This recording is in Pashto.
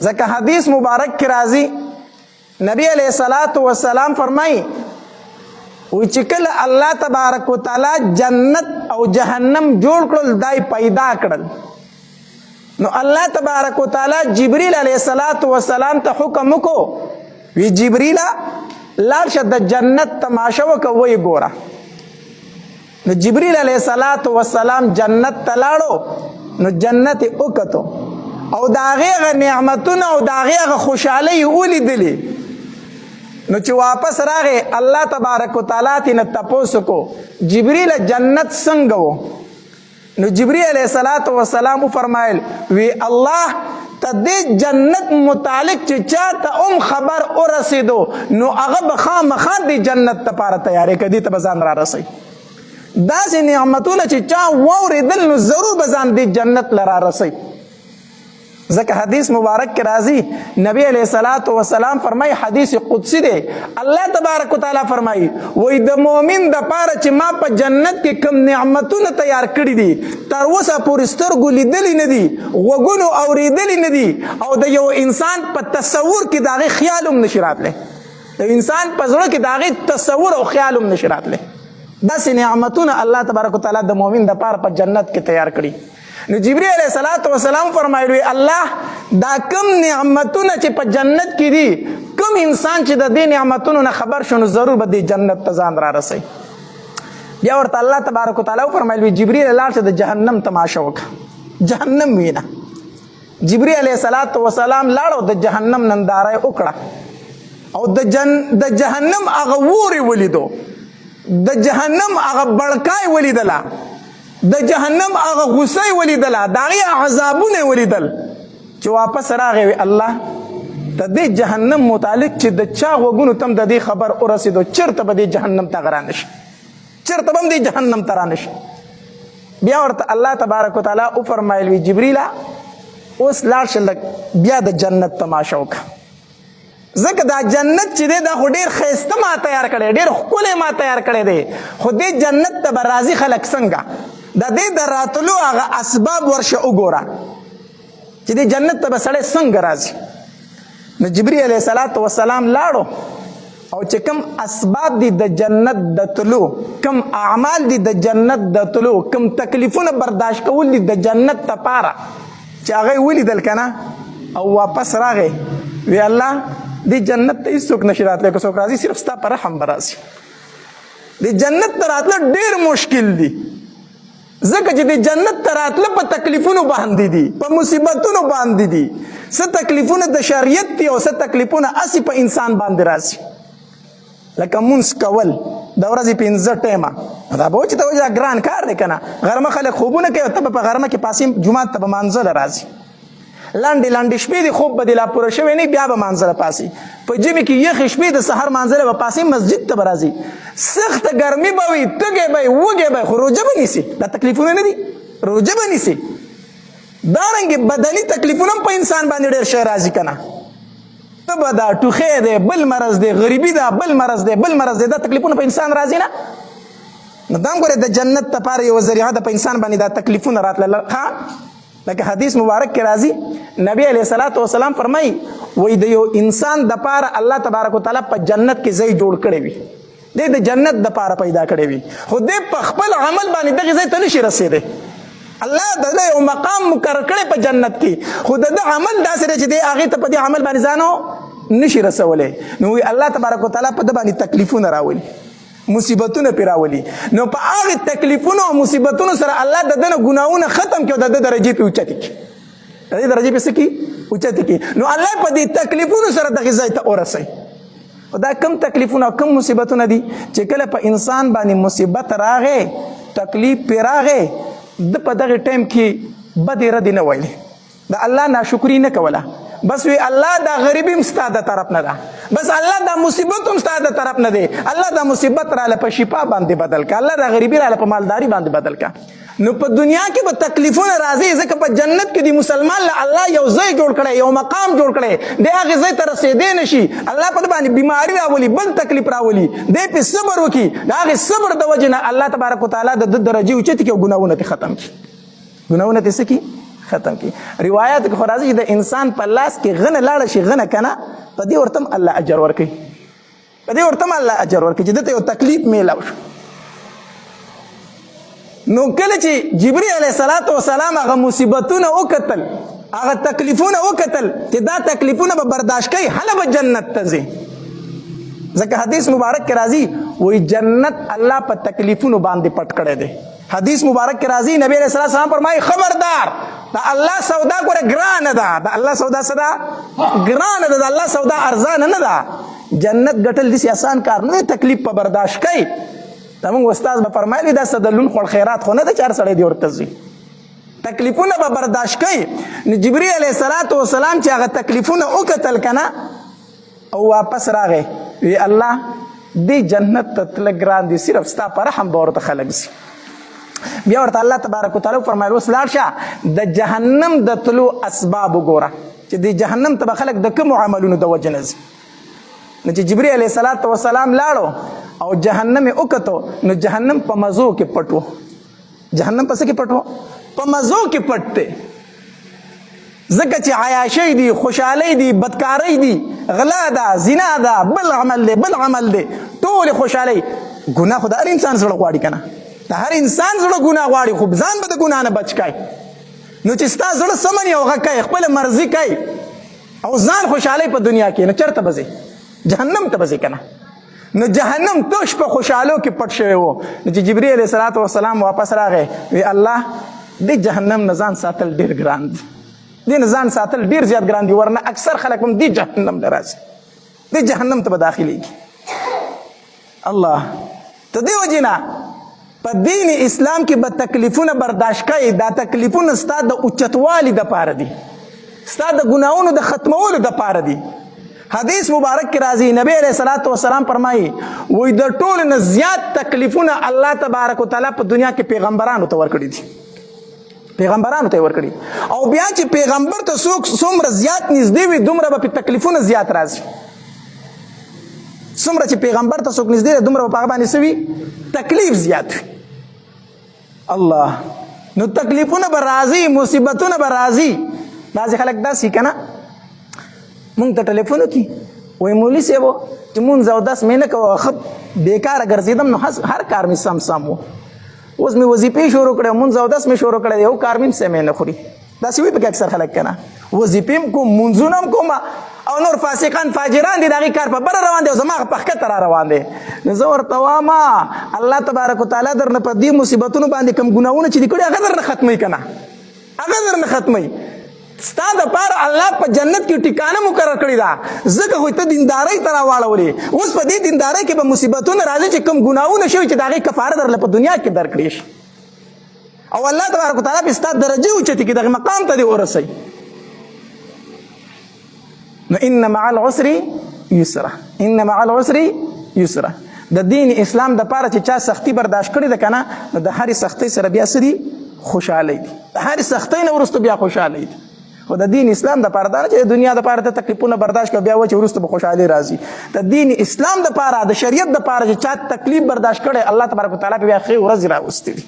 ځکه حدیث مبارک کې راځي نبی علیہ الصلوۃ والسلام فرمایي وی چې کله الله تبارک وتعالی جنت او جهنم جوړ کړل دای پیدا کړل نو الله تبارک وتعالی جبرئیل علیہ الصلوۃ والسلام ته حکم وکړو وی جبرئیل لاړ شه د جنت تماشا وکوي ګوره نو جبرئیل علیہ الصلوۃ والسلام جنت ته لاړو نو جنت وکتو او دا هغه نعمتونه او دا هغه خوشحالي ولیدلې نو چې واپس راغی الله تبارک وتعالی تینا تپوس کو جبرئیل جنت څنګه وو نو جبرئیل علیہ الصلوۃ والسلام فرمایل وی الله تدې جنت متعلق چې چاته خبر ورسېدو نو هغه به خامخا د جنت لپاره تیاری کړي ته ځان را رسي داسې نعمتونه چې چا واورېدل نو ضرور به ځان د جنت لرا رسي ځکه حدیث مبارک کې راځي نبی علیہ الصلوۃ والسلام فرمای حدیث قدسی دی الله تبارک وتعالی فرمای وای د مؤمن د پاره چې ما په جنت کې کوم نعمتونه تیار کړی دي تر اوسه پورې سترګو لیدلی نه دي وګونو اوریدلی نه دي او د یو انسان په تصور کې داغه خیال هم نشي راتلی د انسان په زړه کې داغه تصور او خیال هم نشي راتلی داسې نعمتونه الله تبارک وتعالی د مؤمن د پاره په جنت کې تیار کړی نو جبرئیل علیہ الصلوۃ والسلام فرمایلی الله دا کم نعمتونه چې په جنت کې دي کم انسان چې د دې نعمتونو نه خبر شونه ضرور به د جنت ته ځان را رسي بیا ورته الله تبارک وتعالی فرمایلی جبرئیل لاړ شه د جهنم تماشا وکړه جهنم وینا جبرئیل علیہ الصلوۃ والسلام لاړو د جهنم ننداره وکړه او د جهنم هغه ووري ولیدو د جهنم هغه بړکای ولیدله د جهنم هغه غصه ولیدله دغه عذابونه ولیدل چې واپس راغی الله د دې جهنم متعلق چې د چا وګونو تم د دې خبر ورسېدو چرته به د جهنم ته غرانش چرته به د جهنم ته رانش بیا ورته الله تبارک وتعالی او فرمایلی جبرئیل اوس لاړ شه بیا د جنت تماشا وکړه ځکه دا جنت چې دی دا خو ډېر ښایسته ما تیار کړی ډېر ښکلی ما تیار کړی دی خو دې جنت ته به راځي خلک څنګه د دې د راتلو هغه اسباب ورشه وګوره چې دې جنت ته به سړی څنګه راځي نو جبرئیل علیہ الصلوۃ والسلام لاړو او چې کوم اسباب دي د جنت د تلو کوم اعمال دي د جنت د تلو کوم تکلیفونه برداشت کول دي د جنت لپاره چې هغه ولیدل کنه او واپس راغی وی الله دې جنت ته هیڅوک نشي راتلی که څوک راځي صرف ستا په رحم به راشي دې جنت ته راتله ډېر مشکل دي ځکه چې د جنت ته راتله په تکلیفونو باندې دي په مصیبتونو باندې دي څه تکلیفونه د شریعت دي او څه تکلیفونه هسې په انسان باندې راشي لکه مونځ کول د ورځې 15 ټیمه دا به چې ته وایي دا ګران کار دی که نه غرمه خلک خوبونه کوي ته به په غرمه کې پاسې جومات ته به مانځله راځي لاندې لاندې شپې دي خوب به دې لا پوره شوی نه بیا به مانځله پاسې په ژمي کې یخې شپې د سحر مانځله به پاسې مسجد ته به راځي سخته ګرمي به وي تږی به وي وږی به وي خو روژه به نیسي دا تکلیفونه نه دي روژه به نیسي دارنګې بدني تکلیفونه هم په انسان باندې ډېر شی راځي که نه تبه ده ټوخی دی بل مرض دی غریبي ده بل مرض دی بل مرض دی دا تکلیفونه په انسان راځي نه نو دا هم ګورې د جنت لپاره یوه ذریعه ده په انسان باندې دا تکلیفونه راتلل ښه لکه حدیث مبارک کې راځي نبی علیہ الصلوۃ والسلام فرمایي وایي د یو انسان دپاره الله تبارک وتعالی په جنت کې ځای جوړ کړی وي دی د جنت دپاره پیدا کړی وي خو دی په خپل عمل باندې دغې ځای ته نشي رسېدی الله د یو مقام مقرر کړی په جنت کې خو د ده عمل داسې دی چې دی هغې ته په دې عمل باندې ځانو نشي رسولی نو وایي الله تبارک وتعالی په ده باندې تکلیفونه راولي مصیبتونه پې راولي نو په هغې تکلیفونو او مصیبتونو سره الله د ده نه ګناهونه ختم کړي او د ده درجې پې اوچتې کړي د دې درجې پې څه کړي اوچتې کړي نو الله په دې تکلیفونو سره دغې ځای ته ورسوي او دا کم تکلیفونه او کم مصیبتونه دي چې کله په انسان باندې مصیبت راغې تکلیف پې راغې د په دغې ټایم کې بدې ردې نه ویلې د الله ناشکري نه کوله بس وی الله دا غریبی هم ستا د طرف نه ده بس الله دا مصیبت هم ستا د طرف نه دی الله دا مصیبت راله په شفا باندې بدل کا الله دا غریبی راله په مالداري باندې بدل کا نو په دنیا کې به تکلیفونه راځي ځکه په جنت کې د مسلمان له الله یو ځای جوړ کړی یو مقام جوړ کړی دی هغې ځای ته رسېدی نه شي الله په ده باندې بیماري راولي بل تکلیف راولي دی پې صبر وکړي د هغې صبر د وجې نه الله تبارک وتعالی د ده درجې اوچتې کړي او ګناهونه ترې ختم کړي ګناهونه ترې څه کړي ختم کی. روایت کې خو راځي د انسان په لاس کې غنه لاړه شي غنه کنه په دې ورته الله اجر ورکوي، په دې ورته الله اجر ورکوي چې دته یو تکلیف میلاو شو. نو کله چې جبرئیل علیه السلام هغه مصیبتونه وکتل، هغه تکلیفونه وکتل چې دا تکلیفونه به برداشت کوي، هله به جنت ته ځي. ځکه حدیث مبارک کې راځي وایي جنت الله په تکلیفونو باندې پټ کړی دی. حدیث مبارک کې راځي نبی علیہ السلام فرمایي خبردار دا الله سودا ګوره ګرانه ده، دا الله سودا صدا ګرانه ده، دا الله سودا ارزانه نه ده. جنت ګټل داسې آسان کار نه دی، تکلیف په برداشت کوي. زموږ استاد به فرمایلی دا صدلون خور خیرات خو نه ده چې هر سړی دې ورته ځي، تکلیفونه به برداشت کوي. نو جبرئیل علیه السلام چې هغه تکلیفونه وکتل که نه او واپس راغی وی الله دې جنت ته تله ګران دي، صرف ستا په رحم به ورته خلک ځي. بیا ورته الله تبارک وتعالی فرمایل اوس لاړ شه د جهنم د تلو اسباب وګوره چې د جهنم ته به خلک د کومو عملونو د وجې نه ځي. نو چې جبرئیل علیه السلام لاړو او جهنم یې وکتو نو جهنم په مزو کې پټ و. جهنم په څه کې پټ و؟ په مزو کې پټ دی. ځکه چې عیاشۍ دي، خوشحالۍ دي، بدکارۍ دي، غلا ده، زنا ده، بل عمل دی بل عمل دی، ټولې خوشحالۍ. ګناه خو د هر انسان زړه غواړي که نه، د هر انسان زړه ګناه غواړي، خو ځان به د ګناه نه بچ کوي. نو چې ستا زړه سمني او هغه کوي خپله مرضي کوي او ځان خوشحالۍ په دنیا کې، نو چېرته به ځې؟ جهنم ته به ځې که نه. نو جهنم توش په خوشحالو کې پټ شوی و. نو چې جبرئیل علیه السلام واپس راغی وی الله دې جهنم نه ځان ساتل ډېر ګران دي، دې نه ځان ساتل ډېر زیات ګران دي، ورنه اکثر خلک هم دې جهنم ته راځي، دې جهنم ته به داخلېږي. الله ته دې وجې نه په دین اسلام کې به تکلیفونه برداشت کوي. دا تکلیفونه ستا د اوچتوالي دپاره دي، ستا د ګناهونو د ختمولو دپاره دي. حدیث مبارک کې راځي نبی علیہ السلام فرمایي وایي د ټولو نه زیات تکلیفونه الله تبارک وتعالی په دنیا کې پیغمبرانو ته ورکړي دي، پیغمبرانو ته ورکړي. او بیا چې پیغمبر ته څوک څومره زیات نږدې وي دومره به په تکلیفونه زیات راځي. څومره چې پیغمبر ته څوک نږدې دی دومره به په هغه باندې څه وي؟ تکلیف زیات وي. الله نو تکلیفونه به راځي، مصیبتونه به راځي. بعضې خلک داسې که نه مونږ ته ټلیفون وکړي وایي مولي صاحب چې مونځ او داس مې نه کوه ښه بېکاره ګرځېدم نو هر کار مې سم و، اوس مې وظیفې شروع کړی، مونځ او داس مې شروع کړی، یو کار مې سمې نه خوري. داسې وایي پکې اکثر خلک که نه وظیفې هم کوم مونځونه هم کوم او نور فاسقان فاجران دي د هغې کار په بره روان دی او زما په ښکته را روان دی. نو زه ورته وایم الله تبارک وتعالی درنه په دې مصیبتونو باندې کوم ګناهونه چې دي کړي هغه درنه ختموي که نه، هغه درنه ختموي. ستا دپاره الله په جنت کې ټکانه مقرر کړې ده، ځکه خو ته دیندارۍ ته راواړولې. اوس په دې دیندارۍ کې به مصیبتونه راځي چې کوم ګناهونه شوي چې د هغې کفاره درله په دنیا کې درکړې شي او الله تبارک وتعالی به ستا درجې اوچتې کړي، دغې مقام ته دې ورسوي. نو ان مع العسر یسرا، ان مع العسر یسرا. د دین اسلام دپاره چې چا سختي برداشت کړې ده که نه نو د هرې سختۍ سره بیا څه دي؟ خوشحالۍ دي. د هرې سختۍ نه وروسته بیا خوشحالۍ دي. خو د دین اسلام دپاره دا نه چې د دنیا دپاره ته تکلیفونه برداشت کړه بیا و چې وروسته به خوشحالۍ راځي. د دین اسلام دپاره د شریعت دپاره چې چا تکلیف برداشت کړی الله تبارک وتعالی به بیا ښې ورځې راوستې دي.